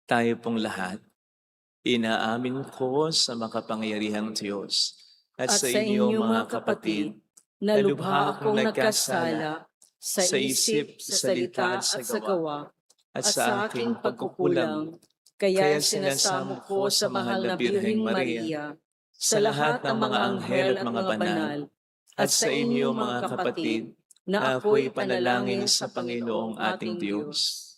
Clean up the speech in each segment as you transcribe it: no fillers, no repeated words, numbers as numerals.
Tayo pong lahat, inaamin ko sa makapangyarihang Diyos at sa inyo mga kapatid, na na lubha akong nagkasala sa isip, sa salita at sa gawa, at sa aking pagkukulang. Kaya sinasamo ko sa mahal na Birheng Maria, sa lahat ng mga anghel at mga banal, at sa inyo mga kapatid, na ako'y panalangin sa Panginoong ating Diyos.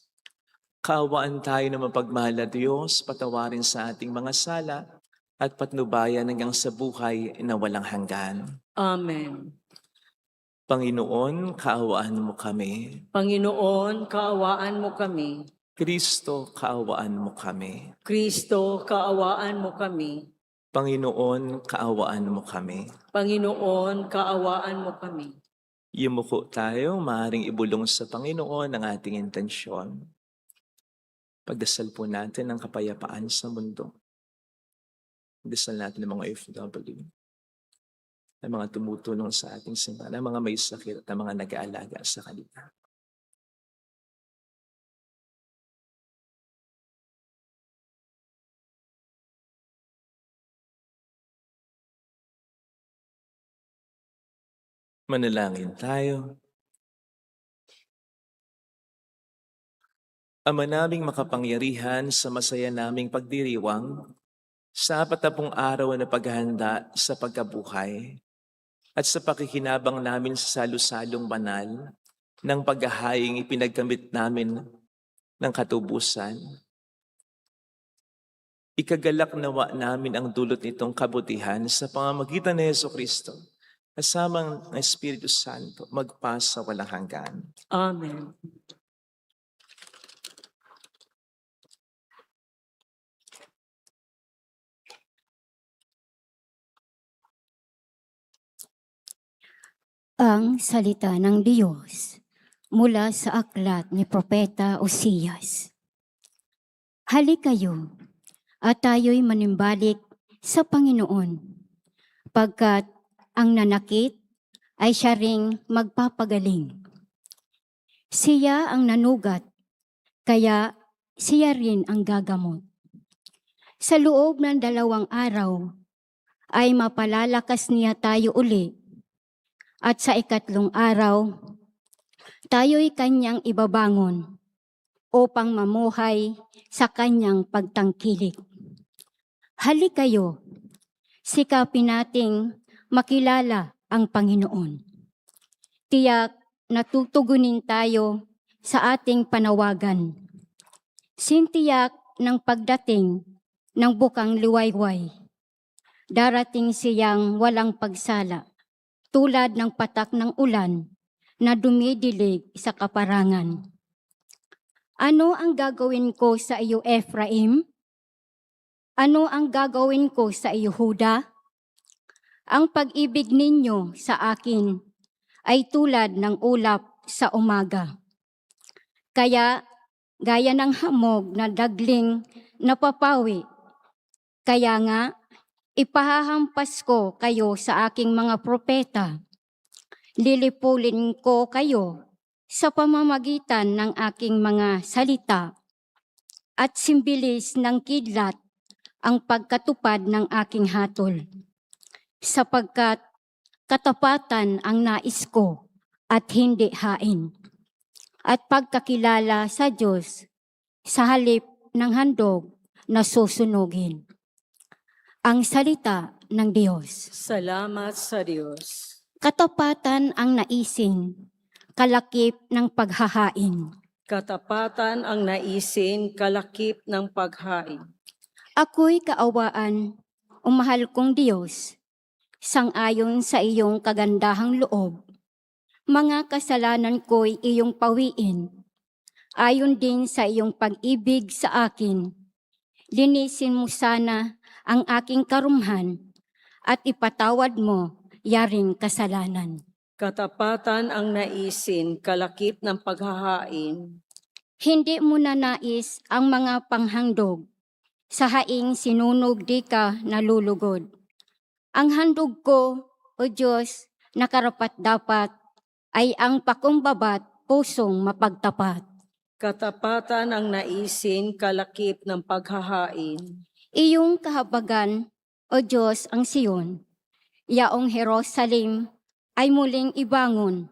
Kaawaan tayo na mapagmahal na Diyos, patawarin sa ating mga sala at patnubayan hanggang sa buhay na walang hanggan. Amen. Panginoon, kaawaan mo kami. Panginoon, kaawaan mo kami. Kristo, kaawaan mo kami. Kristo, kaawaan mo kami. Panginoon, kaawaan mo kami. Panginoon, kaawaan mo kami. Yumuko tayo, maaaring ibulong sa Panginoon ang ating intensyon. Pagdasal po natin ang kapayapaan sa mundo. Pagdasal natin ang mga OFW, ang mga tumutulong sa ating simbahan, ang mga may sakit at ang mga nag-aalaga sa kanila. Manalangin tayo. Ama naming makapangyarihan, sa masaya naming pagdiriwang, sa 40 araw na paghahanda sa pagkabuhay, at sa pakikinabang namin sa salo-salong banal ng paghahaing ipinagkamit namin ng katubusan, ikagalak nawa namin ang dulot nitong kabutihan sa pamamagitan ni Jesucristo, kasamang ng Espiritu Santo, magpasa walang hanggan. Amen. Ang salita ng Diyos mula sa aklat ni Propeta Osias. Halik kayo at tayo'y manimbalik sa Panginoon, pagkat ang nanakit ay siya ring magpapagaling. Siya ang nanugat, kaya siya rin ang gagamot. Sa loob ng 2 araw ay mapalalakas niya tayo uli, at sa 3 araw, tayo'y kanyang ibabangon upang mamuhay sa kanyang pagtangkilik. Halik kayo, sikapin nating makilala ang Panginoon. Tiyak natutugunin tayo sa ating panawagan. Sintiyak ng pagdating ng bukang liwayway. Darating siyang walang pagsala, tulad ng patak ng ulan na dumidilig sa kaparangan. Ano ang gagawin ko sa iyo, Ephraim? Ano ang gagawin ko sa iyo, Huda? Ang pag-ibig ninyo sa akin ay tulad ng ulap sa umaga. Kaya gaya ng hamog na dagling napapawi. Kaya nga, ipahahampas ko kayo sa aking mga propeta. Lilipulin ko kayo sa pamamagitan ng aking mga salita, at simbilis ng kidlat ang pagkatupad ng aking hatol. Sapagkat katapatan ang nais ko at hindi hain, at pagkakilala sa Diyos sa halip ng handog na susunugin. Ang salita ng Diyos. Salamat sa Diyos. Katapatan ang naisin, kalakip ng paghahain. Katapatan ang naisin, kalakip ng paghain. Ako'y kaawaan, o mahal kong Diyos, sang-ayon sa iyong kagandahang loob. Mga kasalanan ko'y iyong pawiin, ayon din sa iyong pag-ibig sa akin. Linisin mo sana ang aking karumhan at ipatawad mo yaring kasalanan. Katapatan ang naisin, kalakip ng paghahain. Hindi mo na nais ang mga panghandog, sa haing sinunog di ka nalulugod. Ang handog ko, O Diyos, na karapat-dapat, ay ang pakumbabat pusong mapagtapat. Katapatan ang naisin kalakip ng paghahain. Iyong kahabagan, O Diyos, ang Siyon. Yaong Jerusalem ay muling ibangon.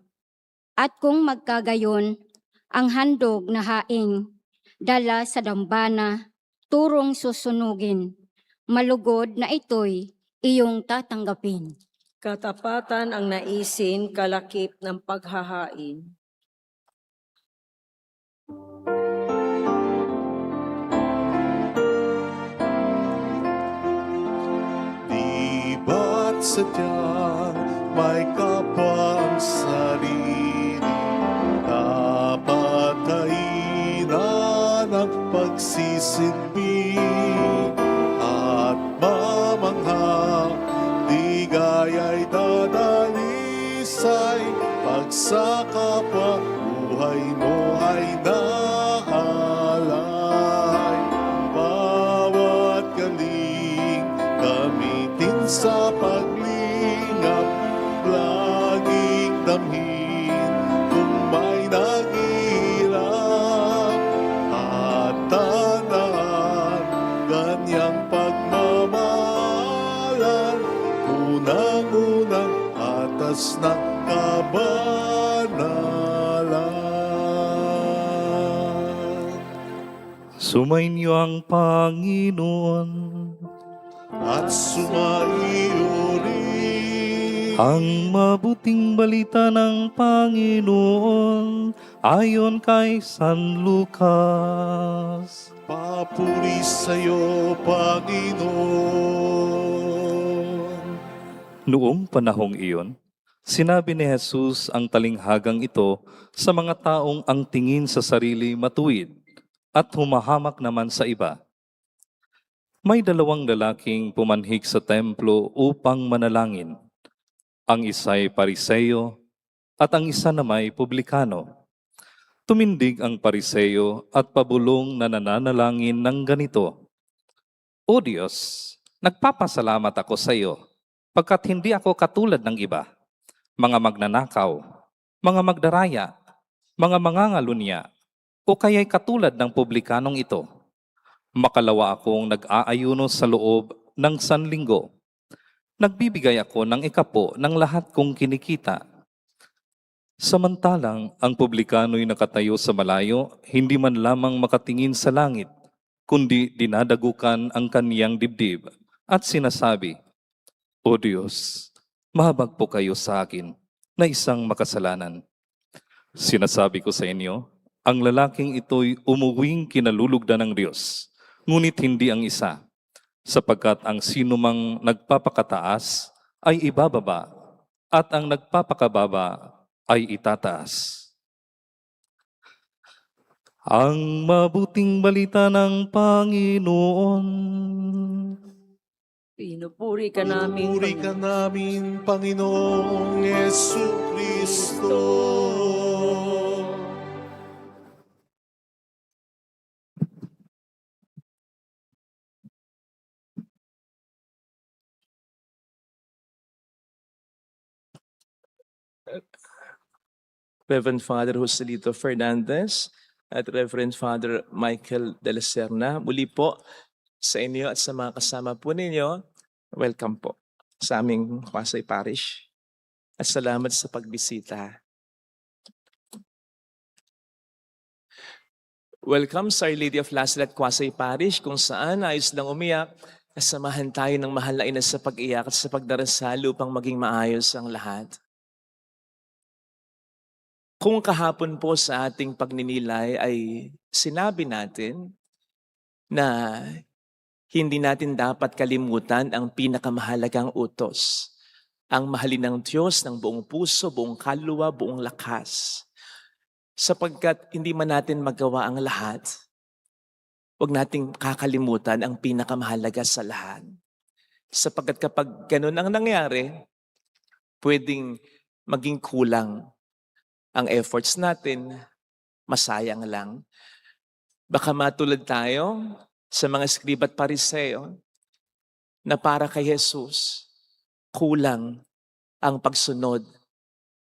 At kung magkagayon, ang handog na haing dala sa dambana, turong susunugin. Malugod na ito'y iyong tatanggapin. Katapatan ang naisin kalakip ng paghahain. Di ba't sadyang may kapwa ang sarili? Dapat kainan ang pagsisilbi at mamangha. Di gaya'y dadalisay pag sa kapwa buhay mo ay naalay. Bawat galing gamitin sa paglingap, laging damhin kung may naghihirap. At tandaan, ganyang pagmamahalan, unang-unang atas ng kabanalan. Sumainyo ang Panginoon, At sumaiyo rin ang mabuting balita ng Panginoon ayon kay San Lucas. papuri sa'yo, Panginoon. Noong panahong iyon, sinabi ni Jesus ang talinghagang ito sa mga taong ang tingin sa sarili matuwid at humahamak naman sa iba. May dalawang lalaking pumanhik sa templo upang manalangin. Ang isa'y Pariseo at ang isa nama'y publikano. Tumindig ang Pariseo at pabulong na nananalangin ng ganito: O Diyos, nagpapasalamat ako sa iyo, pagkat hindi ako katulad ng iba, mga magnanakaw, mga magdaraya, mga mangangalunya, o kaya'y katulad ng publikanong ito. Makalawa akong nag-aayuno sa loob ng sanlinggo. Nagbibigay ako ng ikapo ng lahat kong kinikita. Samantalang ang publikano'y nakatayo sa malayo, hindi man lamang makatingin sa langit, kundi dinadagukan ang kaniyang dibdib at sinasabi, O Diyos, mahabag po kayo sa akin na isang makasalanan. Sinasabi ko sa inyo, ang lalaking ito'y umuwing kinalulugdan ng Diyos, ngunit hindi ang isa, sapagkat ang sinumang nagpapakataas ay ibababa, at ang nagpapakababa ay itataas. Ang mabuting balita ng Panginoon. Pinupuri ka namin, Pinupuri ka namin, Panginoong Jesucristo. Reverend Father Joselito Fernandez at Reverend Father Michael de la Serna, muli po sa inyo at sa mga kasama po ninyo, welcome po sa aming Pasay Parish at salamat sa pagbisita. Welcome sa Our Lady of Lazaret Quasay Parish, kung saan ayos lang umiyak, kasamahan tayo ng mahal na ina sa pag-iyak at sa pagdarasal upang maging maayos ang lahat. Kung kahapon po sa ating pagninilay ay sinabi natin na hindi natin dapat kalimutan ang pinakamahalagang utos, ang mahalin ng Diyos ng buong puso, buong kaluluwa, buong lakas. Sapagkat hindi man natin magawa ang lahat, huwag nating kakalimutan ang pinakamahalaga sa lahat. Sapagkat kapag ganun ang nangyari, pwedeng maging kulang ang efforts natin, masayang lang. Baka matulad tayo sa mga Skriba at Pariseo na para kay Jesus, kulang ang pagsunod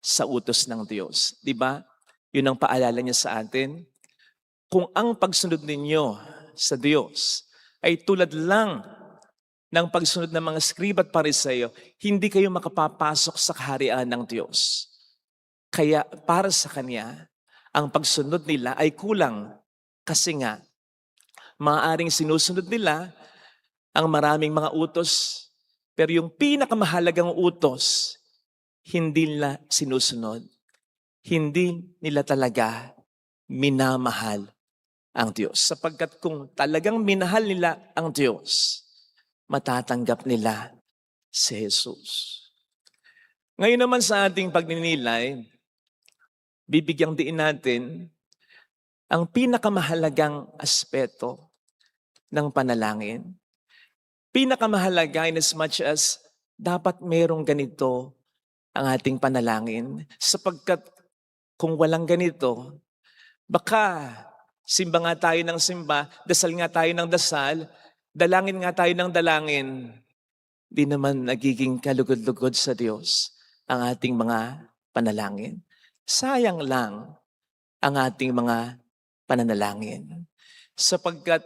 sa utos ng Diyos. Di ba? Yun ang paalala niya sa atin. kung ang pagsunod ninyo sa Diyos ay tulad lang ng pagsunod ng mga skriba at pariseyo, hindi kayo makapapasok sa kaharian ng Diyos. Kaya para sa Kanya, ang pagsunod nila ay kulang kasi nga maaaring sinusunod nila ang maraming mga utos, pero yung pinakamahalagang utos, hindi nila sinusunod. Hindi nila talaga minamahal ang Diyos. Sapagkat kung talagang minahal nila ang Diyos, matatanggap nila si Jesus. Ngayon naman sa ating pagninilay, bibigyang diin natin ang pinakamahalagang aspeto ng panalangin. Pinakamahalaga in as much as dapat merong ganito ang ating panalangin. Sapagkat kung walang ganito, baka simba nga tayo ng simba, dasal nga tayo ng dasal, dalangin nga tayo ng dalangin, di naman nagiging kalugod-lugod sa Diyos ang ating mga panalangin. Sayang lang ang ating mga pananalangin. Sapagkat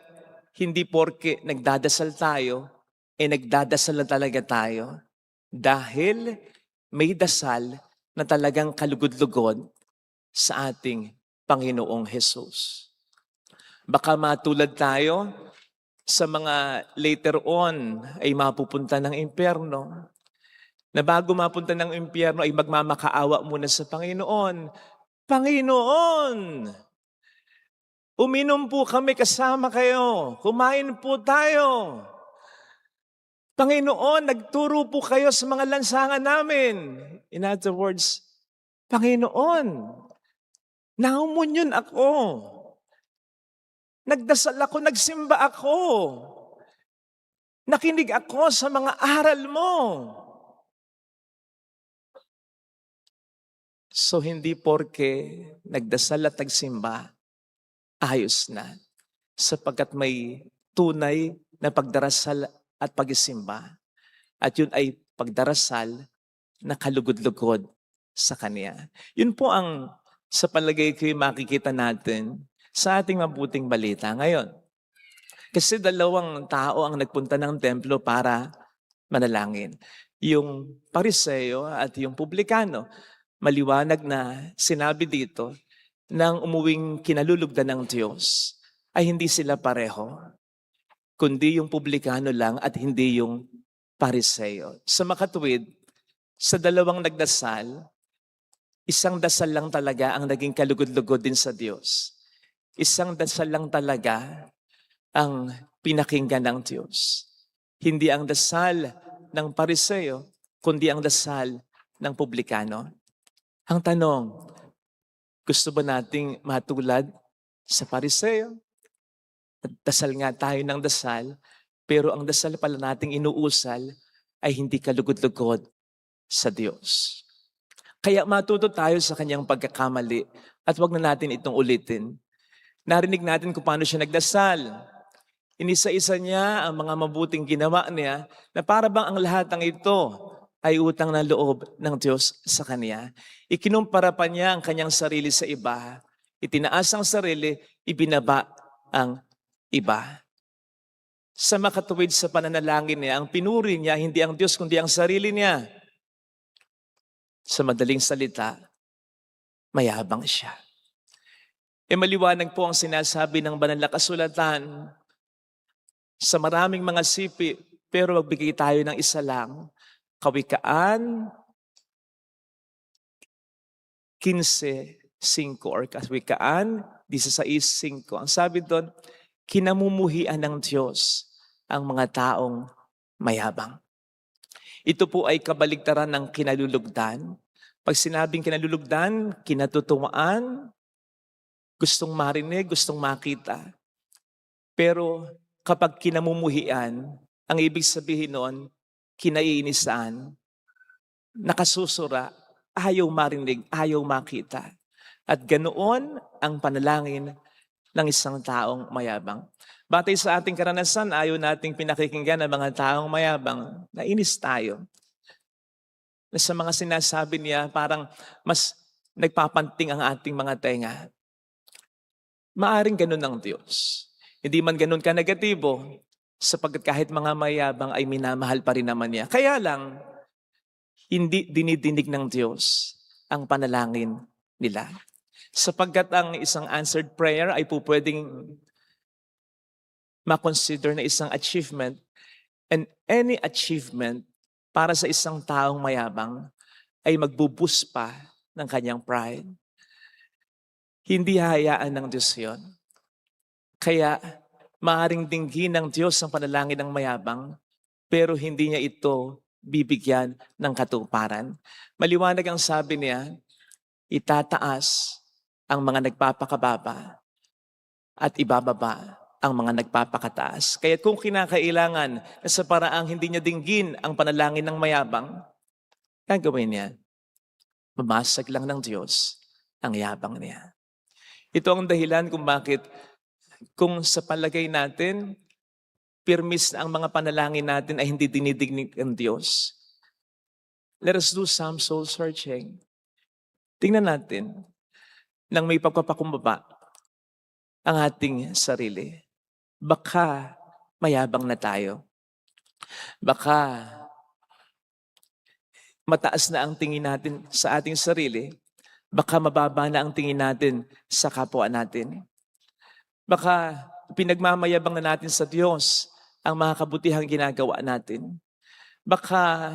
hindi porke nagdadasal tayo, nagdadasal na talaga tayo. Dahil may dasal na talagang kalugod-lugod sa ating Panginoong Hesus. Baka matulad tayo sa mga later on ay mapupunta ng impyerno. Na bago mapunta ng impyerno ay magmamakaawa muna sa Panginoon. Panginoon, uminom po kami kasama kayo. Kumain po tayo. Panginoon, nagturo po kayo sa mga lansangan namin. In other words, Panginoon, naumunyon ako. Nagdasal ako, nagsimba ako. Nakinig ako sa mga aral mo. So hindi porke nagdasal at nagsimba, ayos na. Sapagkat may tunay na pagdarasal at pagsimba. At yun ay pagdarasal na kalugod-lugod sa Kanya. Yun po ang sa palagay ko makikita natin sa ating mabuting balita ngayon. Kasi dalawang tao ang nagpunta ng templo para manalangin. Yung Pariseo at yung Publikano. Maliwanag na sinabi dito nang umuwing kinalulugdan ng Diyos ay hindi sila pareho, kundi yung Publikano lang at hindi yung Pariseo. Sa makatuwid, sa dalawang nagdasal, isang dasal lang talaga ang naging kalugod-lugod din sa Diyos. Isang dasal lang talaga ang pinakinggan ng Diyos. Hindi ang dasal ng Pariseo, kundi ang dasal ng Publikano. Ang tanong, gusto ba nating matulad sa Pariseo? Dasal nga tayo ng dasal, pero ang dasal pala nating inuusal ay hindi kalugod-lugod sa Diyos. Kaya matuto tayo sa kanyang pagkakamali at wag na natin itong ulitin. Narinig natin kung paano siya nagdasal. Inisa-isa niya ang mga mabuting ginawa niya na para bang ang lahat ng ito ay utang na loob ng Diyos sa Kanya. Ikinumpara pa niya ang kanyang sarili sa iba. Itinaas ang sarili, ibinaba ang iba. Sa makatuwid sa pananalangin niya, ang pinuri niya, hindi ang Diyos, kundi ang sarili niya. Sa madaling salita, mayabang siya. Maliwanag po ang sinasabi ng banal na kasulatan. Sa maraming mga sipi, pero magbigay tayo ng isa lang. Kawikaan 15:5 or Kawikaan 16:5. Ang sabi doon, kinamumuhian ng Diyos ang mga taong mayabang. Ito po ay kabaligtaran ng kinalulugdan. Pag sinabing kinalulugdan, kinatutuwaan, gustong marinig, gustong makita. Pero kapag kinamumuhian, ang ibig sabihin noon, kinaiinisan, nakasusura, ayaw marinig, ayaw makita. At ganoon ang panalangin ng isang taong mayabang. Batay sa ating karanasan, ayaw nating pinakikinggan ang mga taong mayabang. Nainis tayo. Na sa mga sinasabi niya, parang mas nagpapanting ang ating mga tenga. Maaring ganun ang Diyos. Hindi man ganun ka negatibo, sapagkat kahit mga mayabang ay minamahal pa rin naman niya. Kaya lang, hindi dinidinig ng Diyos ang panalangin nila. Sapagkat ang isang answered prayer ay po pwedeng makonsider na isang achievement, and any achievement para sa isang taong mayabang ay magbuboost pa ng kanyang pride. Hindi hahayaan ng Diyos yun. Kaya maaring dinggin ng Diyos ang panalangin ng mayabang, pero hindi niya ito bibigyan ng katuparan. Maliwanag ang sabi niya, itataas ang mga nagpapakababa at ibababa ang mga nagpapakataas. Kaya kung kinakailangan na sa paraang hindi niya dinggin ang panalangin ng mayabang, gagawin niya. Mamasag lang ng Diyos ang yabang niya. Ito ang dahilan kung bakit kung sa palagay natin, pirmis ang mga panalangin natin ay hindi dinidignig ng Diyos. Let us do some soul searching. Tingnan natin nang may pagpapakumbaba ang ating sarili. Baka mayabang na tayo. Baka mataas na ang tingin natin sa ating sarili. Baka mababa na ang tingin natin sa kapwa natin. Baka pinagmamayabang na natin sa Diyos ang mga kabutihang ginagawa natin. Baka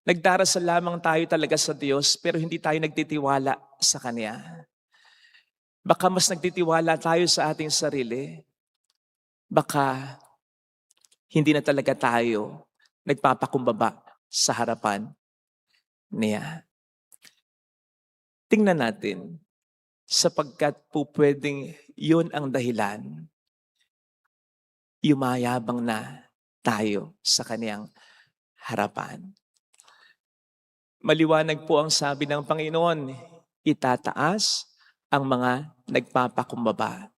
nagdarasal lamang tayo talaga sa Diyos pero hindi tayo nagtitiwala sa Kanya. Baka mas nagtitiwala tayo sa ating sarili. Baka hindi na talaga tayo nagpapakumbaba sa harapan niya. Tingnan natin, sapagkat po pwedeng yun ang dahilan, yumayabang na tayo sa Kaniyang harapan. Maliwanag po ang sabi ng Panginoon, itataas ang mga nagpapakumbaba.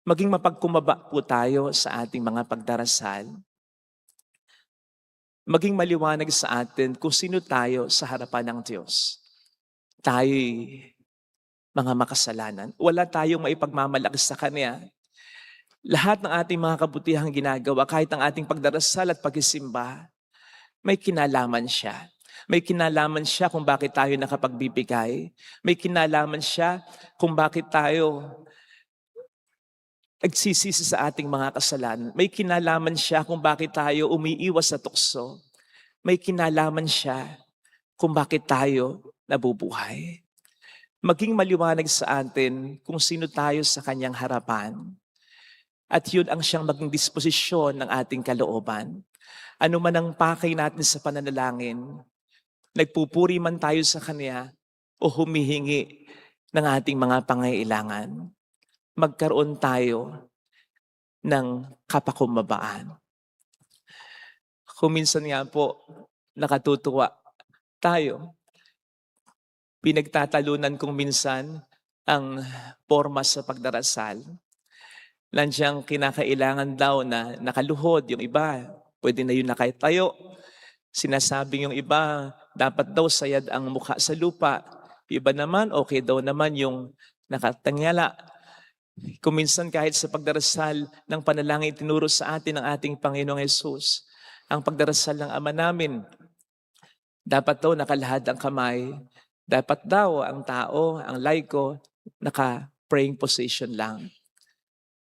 Maging mapagkumbaba po tayo sa ating mga pagdarasal. Maging maliwanag sa atin kung sino tayo sa harapan ng Diyos. Tayo'y mga makasalanan. Wala tayong maipagmamalaki sa Kanya. Lahat ng ating mga kabutihang ginagawa, kahit ang ating pagdarasal at pagsisimba, may kinalaman siya. May kinalaman siya kung bakit tayo nakapagbibigay. May kinalaman siya kung bakit tayo nagsisisi sa ating mga kasalanan. May kinalaman siya kung bakit tayo umiiwas sa tukso. May kinalaman siya kung bakit tayo nabubuhay. Maging maliwanag sa atin kung sino tayo sa Kanyang harapan. At yun ang siyang maging disposisyon ng ating kalooban. Ano man ang pakay natin sa pananalangin, nagpupuri man tayo sa Kanya o humihingi ng ating mga pangailangan, magkaroon tayo ng kapakumbabaan. Kung minsan nga po, nakatutuwa tayo. Pinagtatalunan kong minsan ang forma sa pagdarasal. Nandiyan kinakailangan daw na nakaluhod. Yung iba, pwede na yun nakatayo. Sinasabing yung iba, dapat daw sayad ang mukha sa lupa. Iba naman, okay daw naman yung nakatanyala. Kung minsan kahit sa pagdarasal ng panalangin itinuro sa atin ng ating Panginoong Yesus, ang pagdarasal ng Ama namin, dapat daw nakalahad ang kamay, dapat daw ang tao, ang laiko, naka-praying position lang.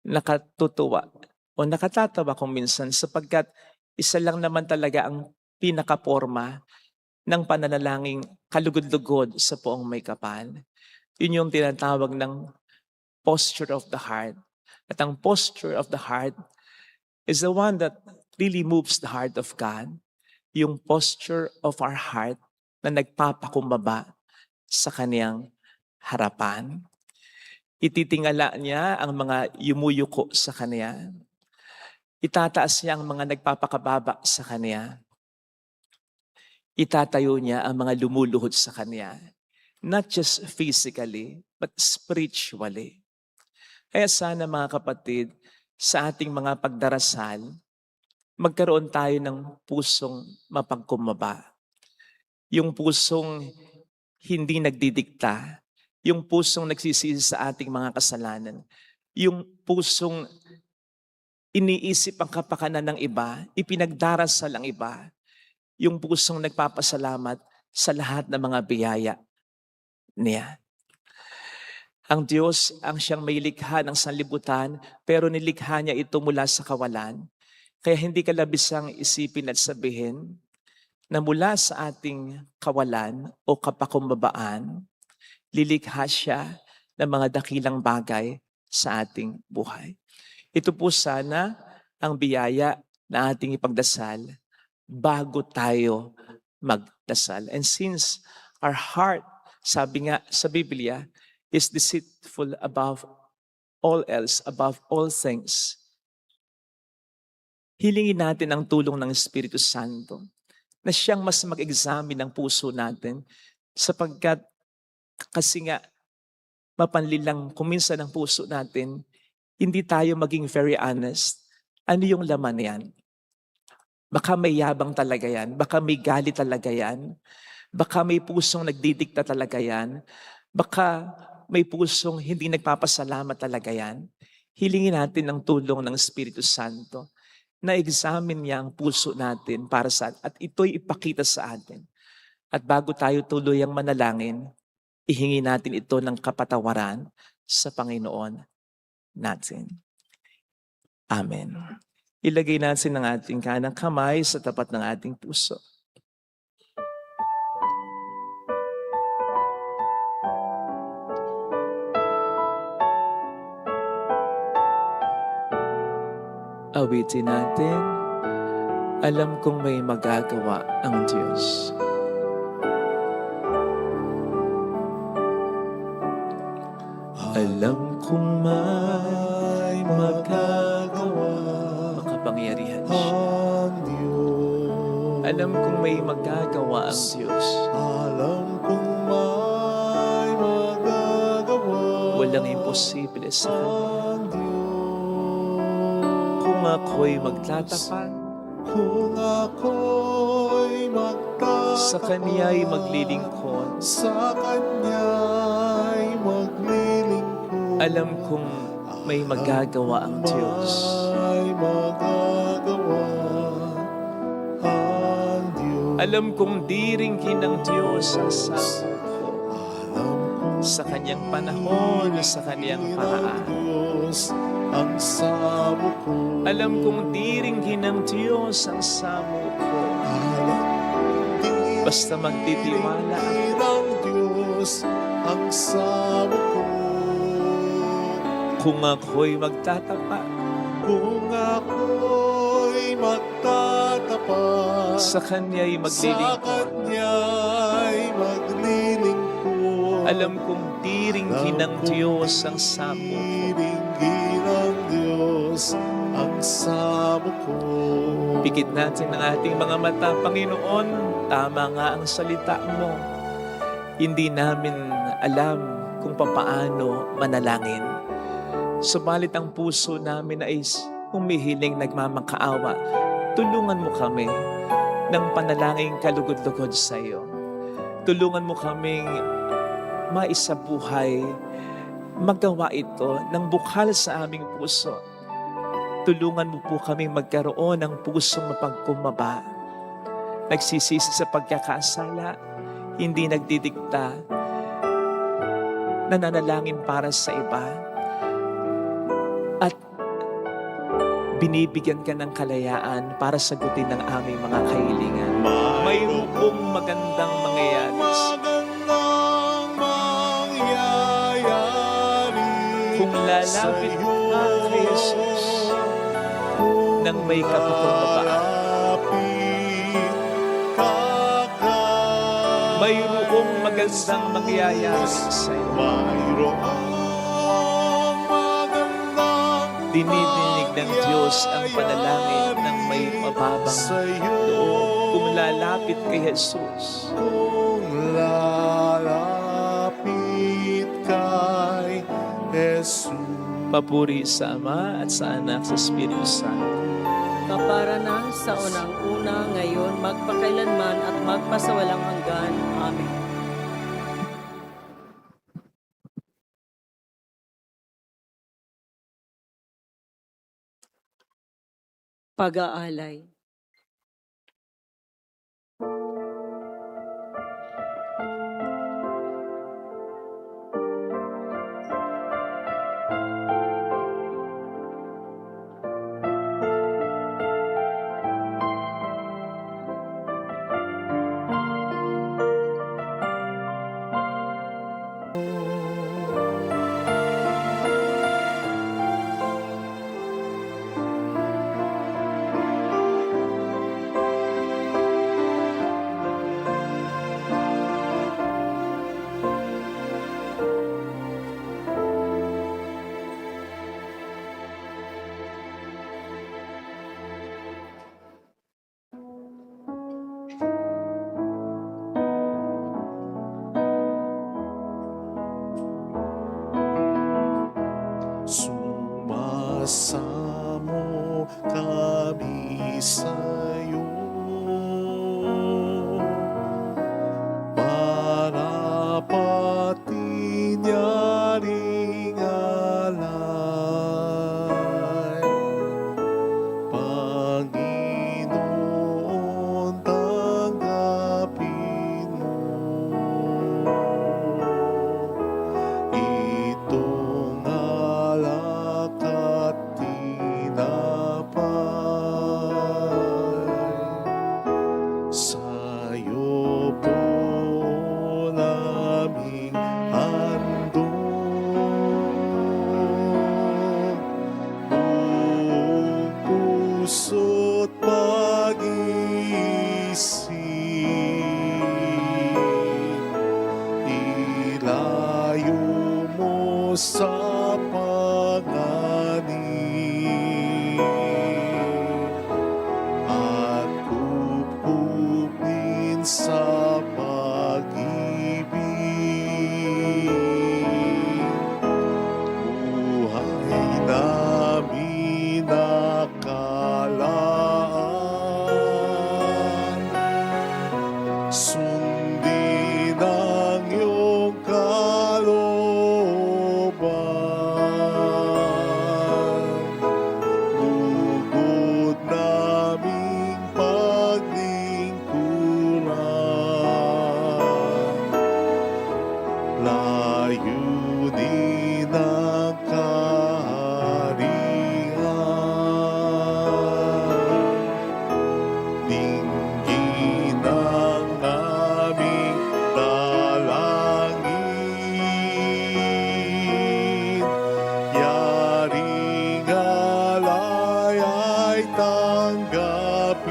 Nakatutuwa o nakatatawa kung minsan sapagkat isa lang naman talaga ang pinakaporma ng pananalangin kalugod-lugod sa poong may kapal. Yun yung tinatawag ng posture of the heart. At ang posture of the heart is the one that really moves the heart of God. Yung posture of our heart na nagpapakumbaba sa Kaniyang harapan. Ititingala niya ang mga yumuyuko sa Kanya. Itataas niya ang mga nagpapakababa sa Kanya. Itatayo niya ang mga lumuluhod sa Kanya. Not just physically, but spiritually. Kaya sana mga kapatid, sa ating mga pagdarasal, magkaroon tayo ng pusong mapagkumbaba. Yung pusong hindi nagdidikta, yung pusong nagsisisi sa ating mga kasalanan. yung pusong iniisip ang kapakanan ng iba, ipinagdarasal ang iba, yung pusong nagpapasalamat sa lahat ng mga biyaya niya. Ang Diyos ang siyang may likha ng sanlibutan, pero nilikha niya ito mula sa kawalan. Kaya hindi kalabisang isipin at sabihin na mula sa ating kawalan o kapakumbabaan, lilikha siya ng mga dakilang bagay sa ating buhay. Ito po sana ang biyaya na ating ipagdasal bago tayo magdasal. And since our heart, sabi nga sa Biblia, is deceitful above all else, above all things, hilingin natin ang tulong ng Espiritu Santo na siyang mas mag-examine ng puso natin sapagkat kasi nga mapanlilang kuminsan ng puso natin, hindi tayo maging very honest. Ano yung laman yan? Baka may yabang talaga yan. Baka may galit talaga yan. Baka may pusong nagdidikta talaga yan. Baka may pusong hindi nagpapasalamat talaga yan. Hilingin natin ang tulong ng Espiritu Santo na examine niya ang puso natin para sa at ito'y ipakita sa atin. At bago tayo tuluyang manalangin, ihingi natin ito ng kapatawaran sa Panginoon natin. Amen. Ilagay natin ang ating kanang kamay sa tapat ng ating puso. Awitin natin, alam kong may magagawa ang Diyos. Alam kong may magagawa makapangyarihan siya. ang Diyos. Alam kong may magagawa ang Diyos. Alam kong may magagawa Walang imposible sa Kanya. ang Diyos. Kung ako'y magtatapat, Kung ako'y magtatapat sa Kanya'y maglilingkod, sa Kanya'y maglilingkod, alam kong may magagawa ang Diyos. may magagawa ang Diyos. Alam kong diringgin ng Diyos ang sako ko Alam kong sa Kanyang panahon, sa Kanyang paraan. Diyos ang samo ko. Alam kong diringgin ng Diyos ang samo ko. Basta magtitiwala ako. ng Diyos ang samo ko. Kung ako'y magtatapat Kung ako'y magtatapat sa Kanya'y sa maglilingkod, Kanya'y maglilingkod, alam kong diringgin ng Diyos ang samo ko. diringgin ng Diyos ang samo ko. Pikit natin ang ating mga mata, Panginoon. Tama nga ang salita mo. Hindi namin alam kung papaano manalangin. Subalit ang puso namin ay humihiling nagmamakaawa. Tulungan mo kami ng panalangin kalugod-lugod sa iyo. Tulungan mo kaming maisabuhay, magawa ito ng bukal sa aming puso. Tulungan mo po kaming magkaroon ng pusong mapagkumbaba. Nagsisisi sa pagkakasala, hindi nagdidikta, nananalangin para sa iba, at binibigyan ka ng kalayaan para sagutin ang aming mga kahilingan. Mayroong magandang mangyayari. Magandang mangyayari Kung lalapit ka kay Jesus nang may kapakumbabaan, mayroong magandang mangyayari sa iyo. Mayroong magandang Dinidinig ng Diyos ang panalangin ng may mababang loob. Kung lalapit kay Jesus, kung lalapit kay Jesus. papuri sa Ama at sa Anak sa Espiritu Santo. Kaparanan sa unang-una, ngayon, magpakailanman at magpasawalang hanggan. Amen. pag-aalay. Sumasamo kami sa'yo para patinyaring alay. Panginoon, tanggapin mo itong alak at tinapay. Sa'yo po naming handog buong puso't pag-iisip. Ilayo mo sa panganib at kupkupin sa pag-ibig. Buhay namin nakalaan, sundin ang iyong kalooban. Lugod naming paglingkuran, layunin ang kaharian. Dinggin ang aming dalangin, yaring alay ay tanggapin.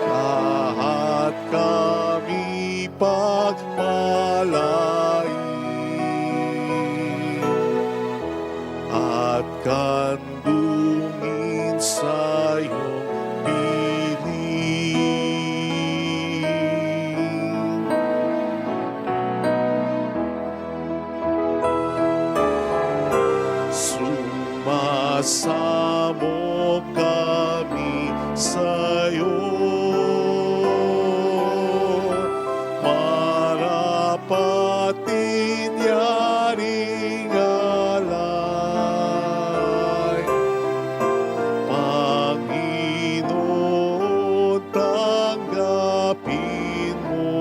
Lahat kami pagpalain at kandungin sa iyong piling. Sumasamo kami sa'yo para patinyaring alay. Panginoon, tanggapin mo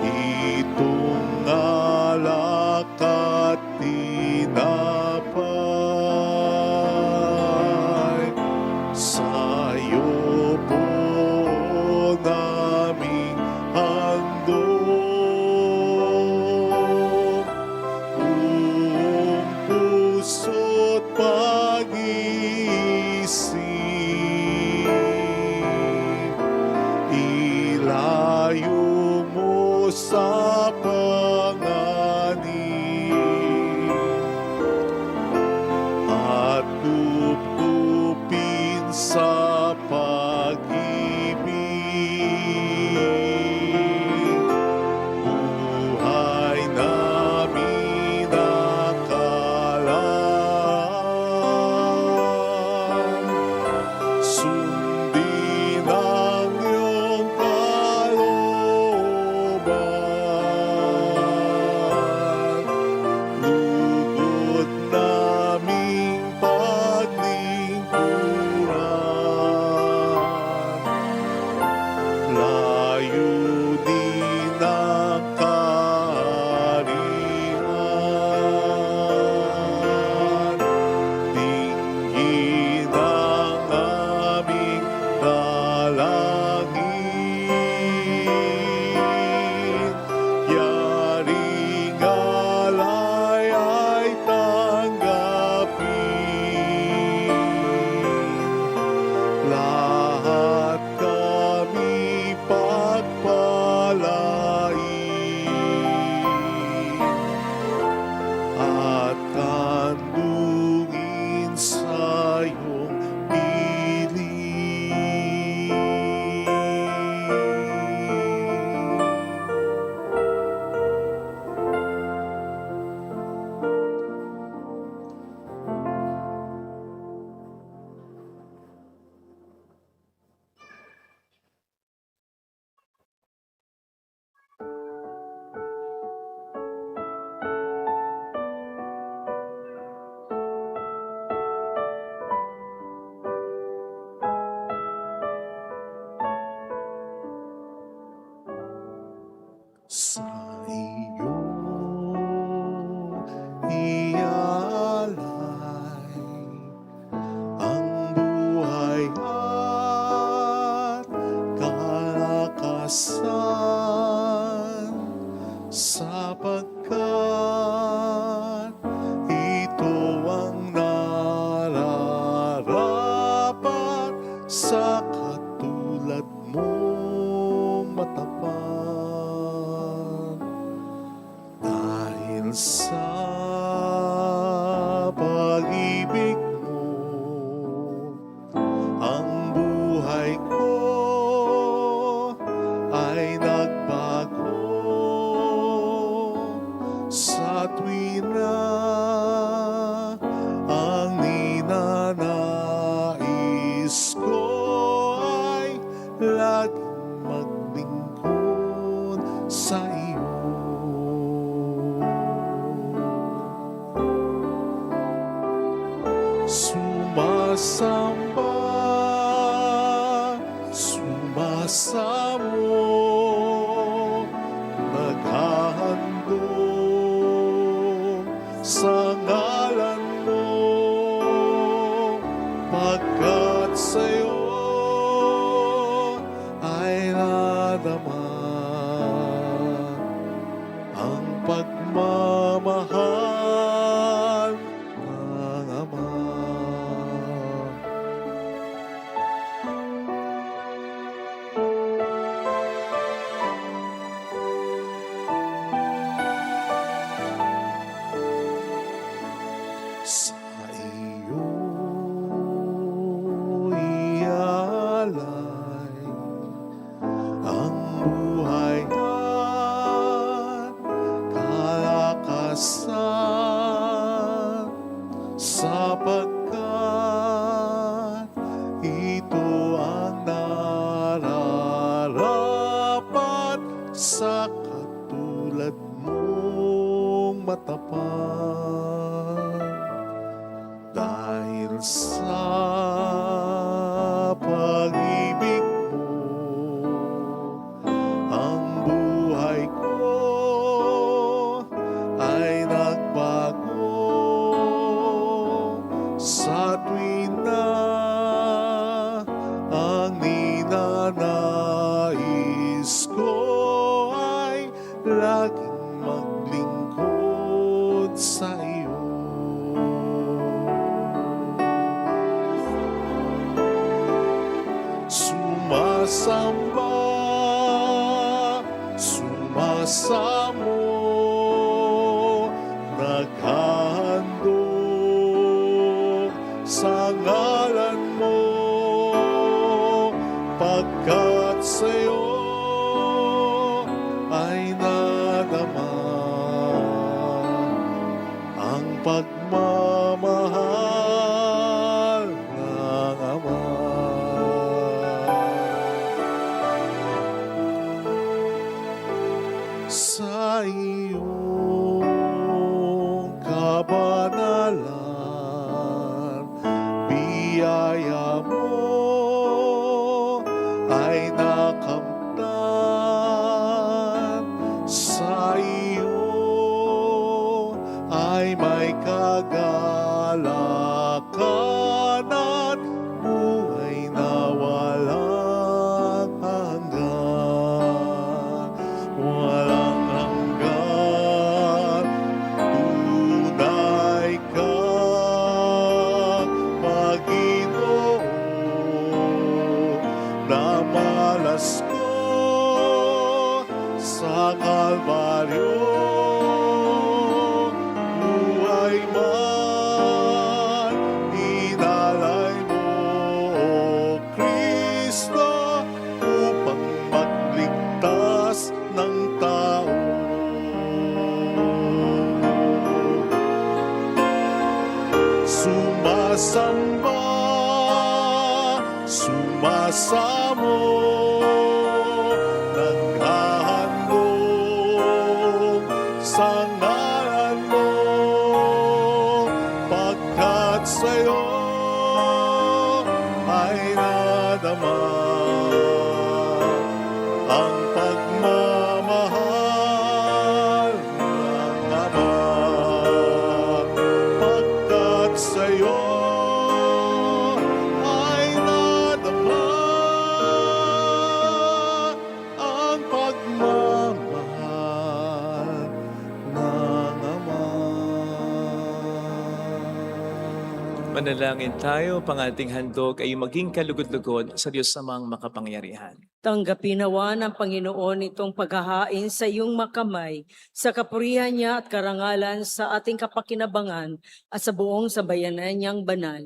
itong alak at tinapay. sumasamba, sumasamo, naghahandog sa ngalan mo, pagkat sa'yo ay nadama ang pagmamahal ng Ama. Sa iyo ialay ang buhay at kalakasan, sapagkat ito ang nararapat sa katulad mong matapat. Dahil sa pag-ibig mo, ang buhay ko ay nagbago. Sa tuwing na ang ninanais ko ay laging maglingkod sa iyo. Sumasamba, sumasamo, naghahandog sa ngalan mo, pagkat sa'yo ay nadama ang pagmamahal ng Ama. Sa iyong kabanalan, biyaya mo ay nakamtan. Sa iyo ay may kagalakan at buhay na walang hanggan. Walang hanggan, tunay kang Panginoon, na malas ko sa Kalbaryo. Buhay man, inalay mo, O Kristo, upang magligtas ng tao. Sumasamba, sumasamo, naghahandog sa ngalan mo, pagkat sa'yo ay nadama ang pagmamahal ng Ama, pagkat sa'yo ay nadama ang pagmamahal ng Ama. Manalangin tayo, pang ating handog ay maging kalugod-lugod sa Diyos amang makapangyarihan. Tanggapin nawa ng Panginoon itong paghahain sa iyong makamay, sa kapurihan niya at karangalan sa ating kapakinabangan at sa buong sabayanan niyang banal.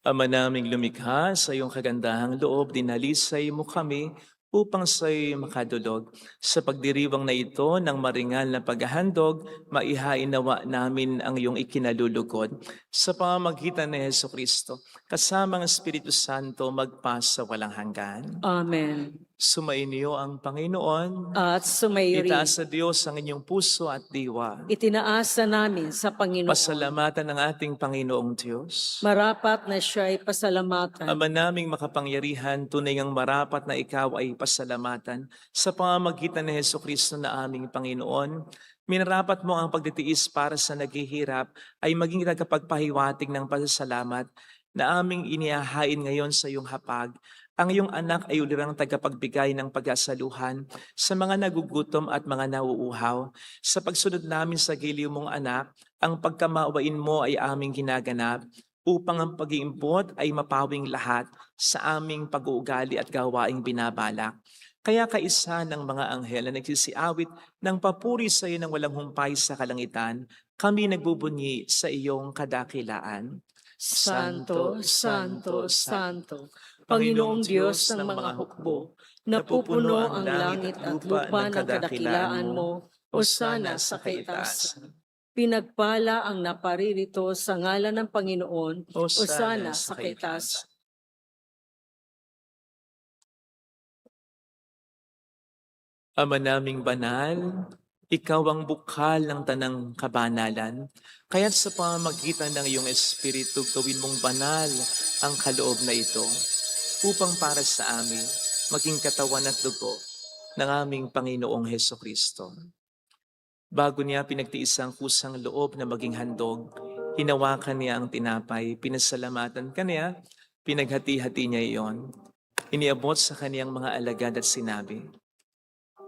Ama naming lumikha, sa iyong kagandahang loob, dinalisay mo kami upang sa'yo'y makadulog. Sa pagdiriwang na ito ng maringal na paghahandog, maihain nawa namin ang iyong ikinalulugod. Sa pamamagitan ni Jesucristo, kasama ang Espiritu Santo, magpasa walang hanggan. Amen. Sumainyo ang Panginoon. At sumayo rin. Itaas sa Diyos ang inyong puso at diwa. Itinaasa namin sa Panginoon. Pasalamatan ng ating Panginoong Diyos. Marapat na siya'y pasalamatan. Ama naming makapangyarihan, tunay ngang marapat na ikaw ay pasalamatan sa pamamagitan ni Hesukristo na aming Panginoon. Minarapat mo ang pagtitiis para sa naghihirap ay maging tagapagpahiwatig ng pasasalamat na aming inihahain ngayon sa iyong hapag. Ang iyong anak ay ulirang tagapagbigay ng pag-asaluhan sa mga nagugutom at mga nauuhaw. Sa pagsunod namin sa giliw mong anak, ang pagkamaawain mo ay aming ginaganap upang ang pag-iimpot ay mapawing lahat sa aming pag-uugali at gawaing binabalak. Kaya kaisa ng mga anghel na nagsisiawit ng papuri sa iyo ng walang humpay sa kalangitan, kami nagbubunyi sa iyong kadakilaan. Santo, Santo, Santo, Panginoong Diyos ng mga hukbo, napupuno ang langit at lupa ng kadakilaan mo, Hosana sa kaitaasan. Pinagpala ang naparirito sa ngalan ng Panginoon, Hosana sa kaitaasan. Ama naming banal, ikaw ang bukal ng tanang kabanalan. Kaya't sa pamamagitan ng iyong Espiritu, gawin mong banal ang kaloob na ito upang para sa amin maging katawan at dugo ng aming Panginoong Hesukristo. Bago niya pinagtiis ang kusang loob na maging handog, hinawakan niya ang tinapay, pinasalamatan kaniya, pinaghati-hati niya iyon. Iniabot sa kaniyang mga alagad at sinabi,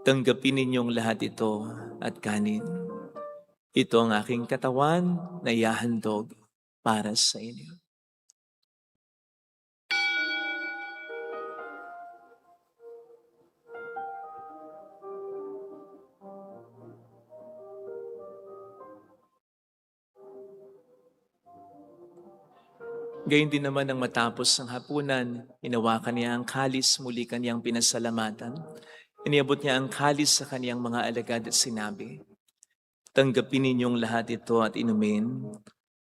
"Tanggapin ninyong lahat ito at kanin. Ito ang aking katawan na ihahandog para sa inyo." Gayun din naman nang matapos ang hapunan, hinawakan niya ang kalis, muli kaniyang pinasalamatan. Iniabot niya ang kalis sa kaniyang mga alagad at sinabi, "Tanggapin ninyong lahat ito at inumin.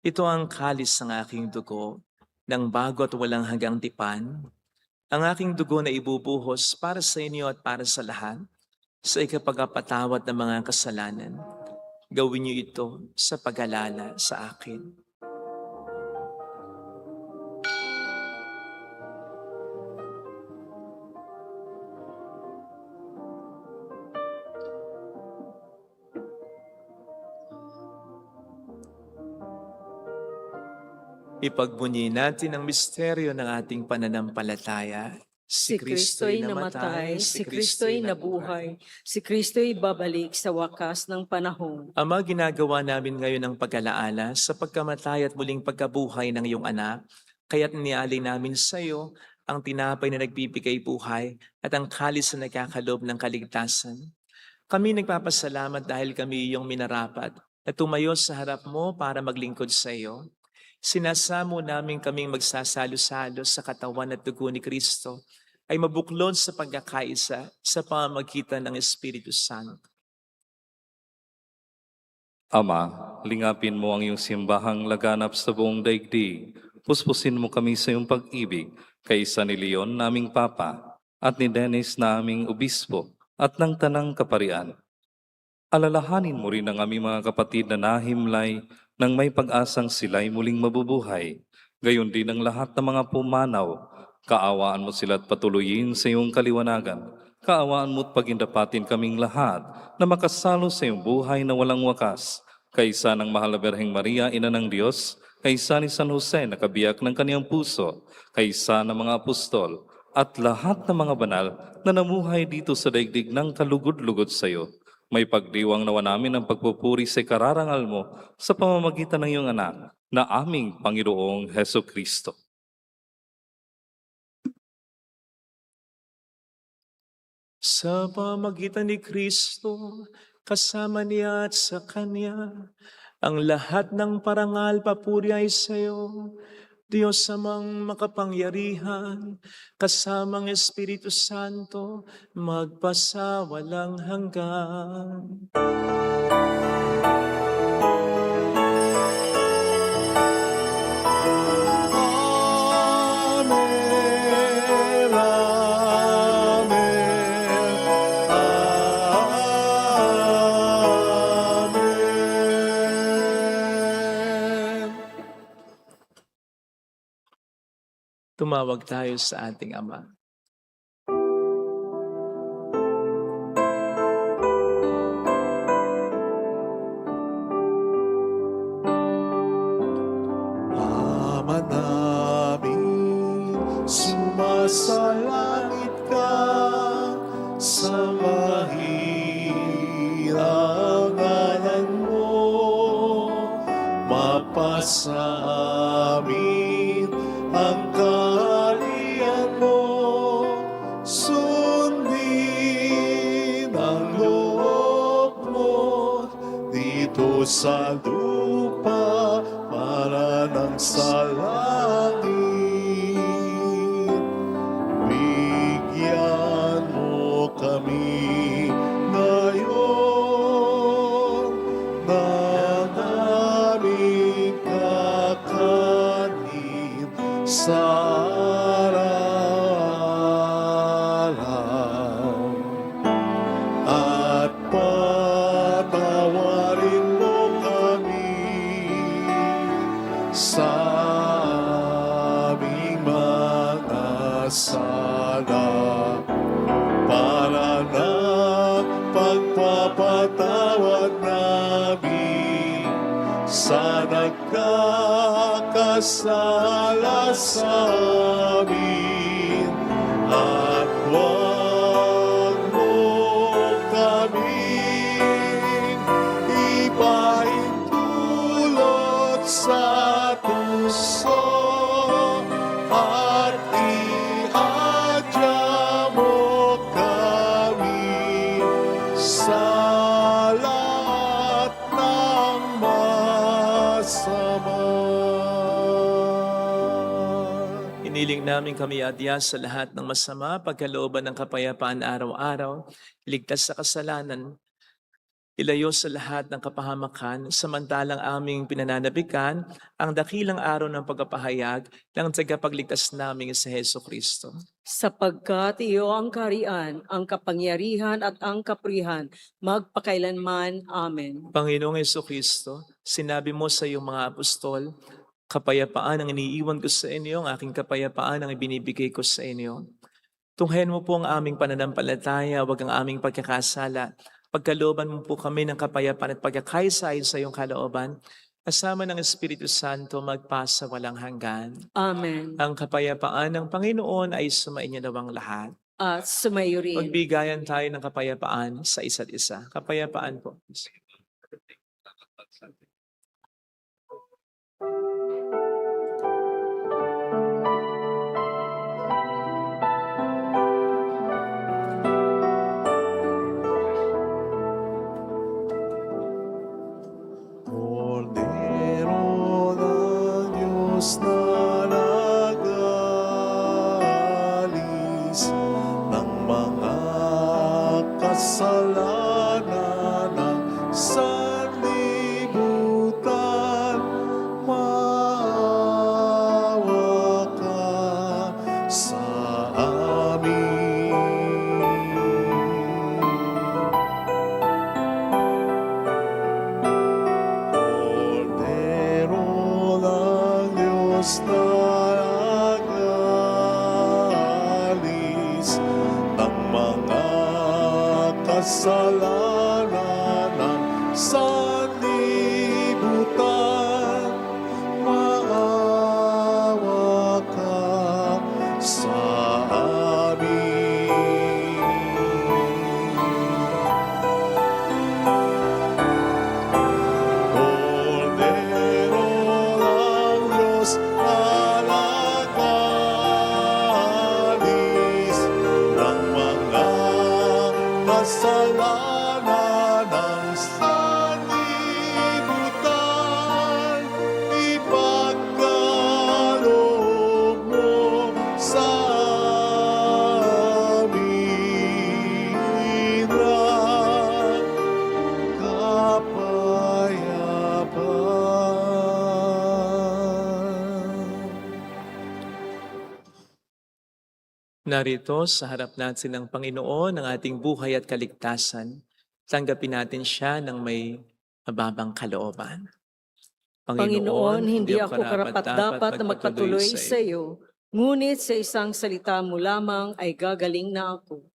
Ito ang kalis ng aking dugo, ng bago at walang hanggang tipan. Ang aking dugo na ibubuhos para sa inyo at para sa lahat, sa ikapagpatawad ng mga kasalanan. Gawin niyo ito sa pag-alala sa akin." Ipagbunyi natin ang misteryo ng ating pananampalataya. Si Kristo'y namatay, si Kristo'y nabuhay, si Kristo'y babalik sa wakas ng panahon. Ama, ginagawa namin ngayon ang pag-alaala sa pagkamatay at muling pagkabuhay ng iyong anak, kaya't nialay namin sa iyo ang tinapay na nagbibigay buhay at ang kalis na nagkakalob ng kaligtasan. Kami nagpapasalamat dahil kami iyong minarapat na tumayo sa harap mo para maglingkod sa iyo. Sinasamo namin kaming magsasalo-salo sa katawan at dugo ni Kristo ay mabuklod sa pagkakaisa sa pamamagitan ng Espiritu Santo. Ama, lingapin mo ang iyong simbahang laganap sa buong daigdig. Puspusin mo kami sa iyong pag-ibig, kaisa ni Leon naming Papa, at ni Dennis na aming Obispo, at ng Tanang Kaparian. Alalahanin mo rin ang aming mga kapatid na nahimlay nang may pag-asang sila'y muling mabubuhay. Gayon din ang lahat ng mga pumanaw. Kaawaan mo sila at patuloyin sa iyong kaliwanagan. Kaawaan mo at pagindapatin kaming lahat na makasalo sa iyong buhay na walang wakas. Kaisa ng mahal na Berheng Maria, Ina ng Diyos, kaisa ni San Jose na kabiyak ng kaniyang puso, kaisa ng mga apostol, at lahat ng mga banal na namuhay dito sa daigdig ng kalugod-lugod sa iyo. May pagdiwang nawa namin ang pagpupuri sa kararangal mo sa pamamagitan ng iyong anak na aming Panginoong Hesukristo. Sa pamamagitan ni Kristo, kasama niya at sa Kanya, ang lahat ng parangal papuri ay sa iyo, Diyos amang makapangyarihan, kasamang Espiritu Santo, magpasawalang hanggan. Amen, amen. Tumawag tayo sa ating Ama. Ama namin, sumasalangit ka, sambahin ang ngalan mo, mapasa amin ang kaharian mo, sundin ang loob mo dito sa lupa para ng sa langit. Bigyan mo kami ngayon ng aming kakanin sa araw-araw. At patawarin mo kami sa aming mga sala, para na pagpapatawad namin sa nagkakasala sa amin. At huwag mo kaming ipahintulot sa puso, at ihadya mo kami sa lahat ng masama. Iniling namin kami adya sa lahat ng masama, pagkalooban ng kapayapaan araw-araw, ligtas sa kasalanan, ilayo sa lahat ng kapahamakan, samantalang aming pinananabikan ang dakilang araw ng pagpapahayag ng tagapagligtas naming si Heso Kristo. Sapagkat iyo ang kaharian, ang kapangyarihan at ang kapurihan, magpakailanman. Amen. Panginoong Heso Kristo, sinabi mo sa iyong mga apostol, kapayapaan ang iniiwan ko sa inyo, ang aking kapayapaan ang ibinibigay ko sa inyo. Tunghayan mo po ang aming pananampalataya, wag ang aming pagkakasala. Pagkalooban mo po kami ng kapayapaan at pagkakaisa sa iyong kalooban, kasama ng Espiritu Santo magpasa walang hanggan. Amen. Ang kapayapaan ng Panginoon ay sumainyo nawang lahat. At sumayo rin. Magbigayan tayo ng kapayapaan sa isa't isa. Kapayapaan po. Kordero ng Diyos na nag-aalis ng mga kasalanan ng sanlibutan, maawa ka sa amin. Kordero ng Diyos na nag-aalis ng mga kasalanan ng sanlibutan, maawa ka sa amin. Kordero ng Diyos na nag-aalis ng mga kasalanan ng sanlibutan, ipagkaloob mo sa amin ang kapayapaan. Narito sa harap natin ng Panginoon ang ating buhay at kaligtasan. Tanggapin natin siya ng may mababang kalooban. Panginoon, hindi ako karapat-dapat na magpatuloy sa iyo, Ngunit sa isang salita mo lamang ay gagaling na ako.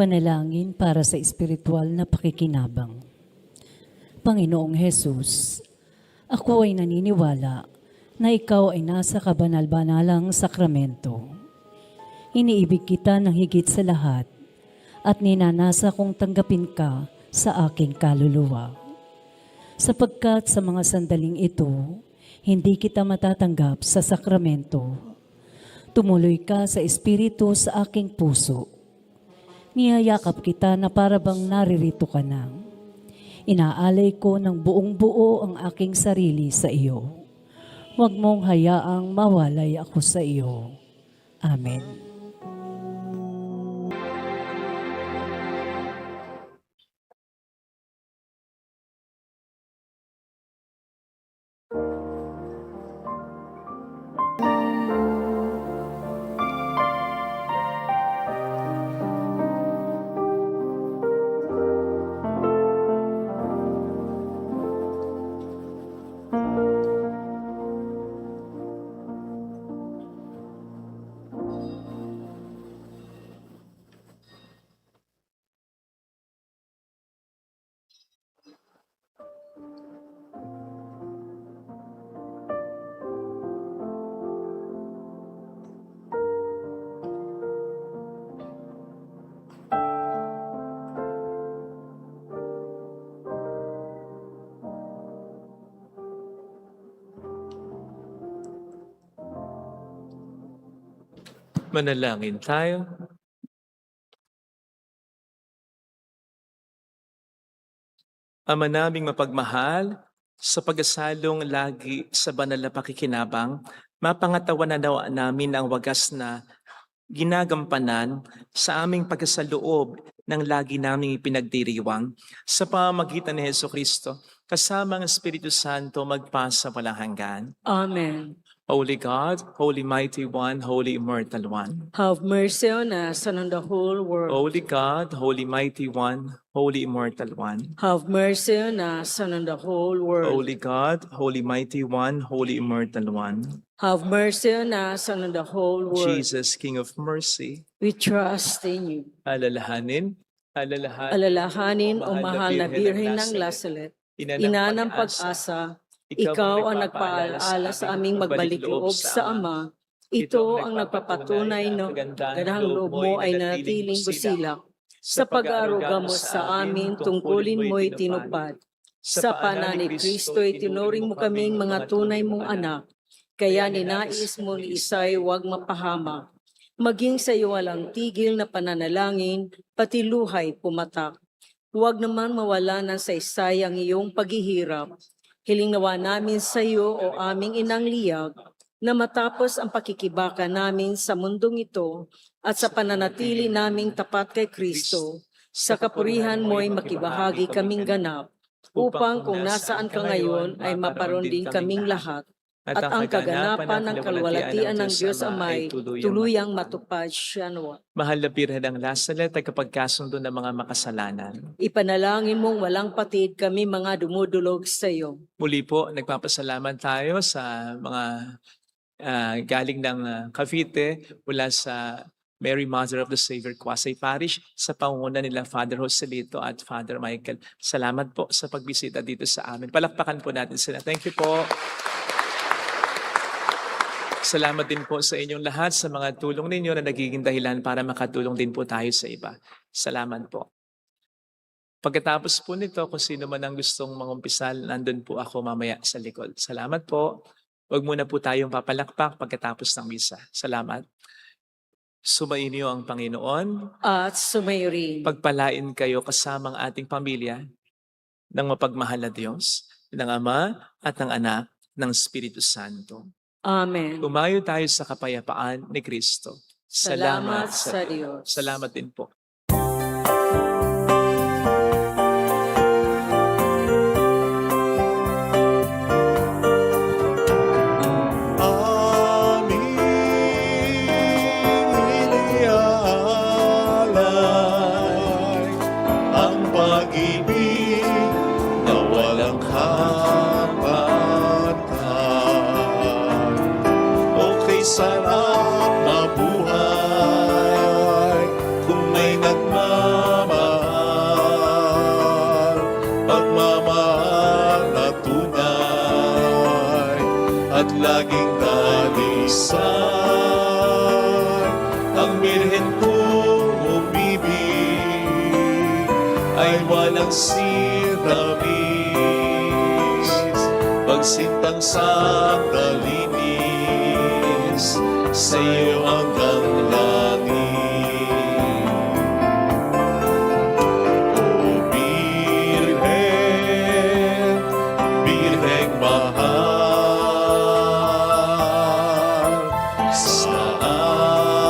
Panalangin para sa espiritual na pakikinabang. Panginoong Hesus, ako ay naniniwala na ikaw ay nasa kabanal-banalang sakramento. Iniibig kita ng higit sa lahat at ninanasa kong tanggapin ka sa aking kaluluwa. Sapagkat sa mga sandaling ito, hindi kita matatanggap sa sakramento. Tumuloy ka sa espiritu sa aking puso. Niyayakap kita na para bang naririto ka na. Inaalay ko ng buong buo ang aking sarili sa iyo. Huwag mong hayaang mawalay ako sa iyo. Amen. Manalangin tayo. Ama naming mapagmahal, sa pagkasalong lagi sa banal na pakikinabang, mapangatawan na nawa namin ang wagas na ginagampanan sa aming pagkasaloob ng lagi naming ipinagdiriwang sa pamamagitan ni Jesucristo, kasama ang Espiritu Santo magpasa walang hanggan. Amen. Holy God, Holy Mighty One, Holy Immortal One. Have mercy on us and on the whole world. Holy God, Holy Mighty One, Holy Immortal One. Have mercy on us and on the whole world. Holy God, Holy Mighty One, Holy Immortal One. Have mercy on us and on the whole world. Jesus, King of Mercy, We trust in you. alalahanin Alalahanin o mahal na Birhen ng Lasalet, ina ng pag-asa, ikaw ang nagpaalaala sa aming magbalik loob sa Ama. Ito ang nagpapatunay na gandahang loob mo ay nanatiling busilak. Sa pag-aaruga mo sa amin, tungkulin mo'y tinupad. Sa pana ni Kristo'y tinuring mo kaming mga tunay mong anak. Kaya ninais mo ni Isay huwag mapahamak. Maging sa iyo walang tigil na pananalangin, pati luhay pumatak. Huwag naman mawala ng saysay ang iyong paghihirap. Hiling nawa namin sa iyo o aming inang liyag, na matapos ang pakikibaka namin sa mundong ito at sa pananatili naming tapat kay Kristo, sa kapurihan mo'y makibahagi kaming ganap, upang kung nasaan ka ngayon ay maparoon din kaming lahat, at ang kaganapan ng kalwalatian ng Diyos Amay tuluyang matupad siya nawa. Mahal na Birhen ng Lasalet, ay kapagkasundo ng mga makasalanan. Ipanalangin mong walang patid kami mga dumudulog sa iyo. Muli po, nagpapasalamat tayo sa mga galing ng Cavite mula sa Mary Mother of the Savior Quasay Parish sa pangunguna nila Father Joselito at Father Michael. Salamat po sa pagbisita dito sa amin. Palakpakan po natin sila. Thank you po. Salamat din po sa inyong lahat sa mga tulong ninyo na nagiging dahilan para makatulong din po tayo sa iba. Salamat po. Pagkatapos po nito, kung sino man ang gustong mangumpisal, nandun po ako mamaya sa likod. Salamat po. Huwag muna po tayong papalakpak pagkatapos ng misa. Salamat. Sumainyo ang Panginoon. At sumayo rin. Pagpalain kayo kasamang ating pamilya ng mapagmahal na Diyos, ng Ama at ng Anak, ng Espiritu Santo. Amen. Umayo tayo sa kapayapaan ni Kristo. Salamat sa Diyos. Salamat din po. Aming iniaalay ang pag-ibig na walang hanggan. Okay, sarap mabuhay kung may nagmamahal. Pagmamahal na tunay at laging dalisay. Ang birhen kong umibig ay walang siramis. Pagsintang sandalinis sa iyo hanggang langit. O Birhen, Birheng mahal, sa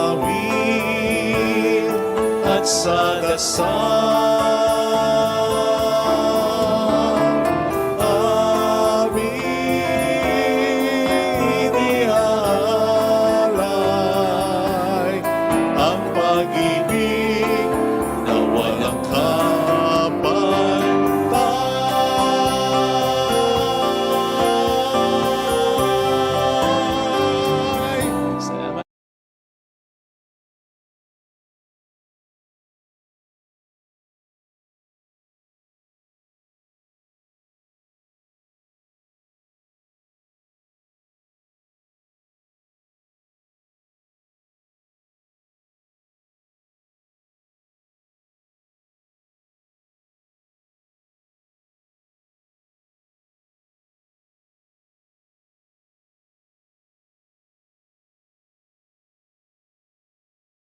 awit at sa dasal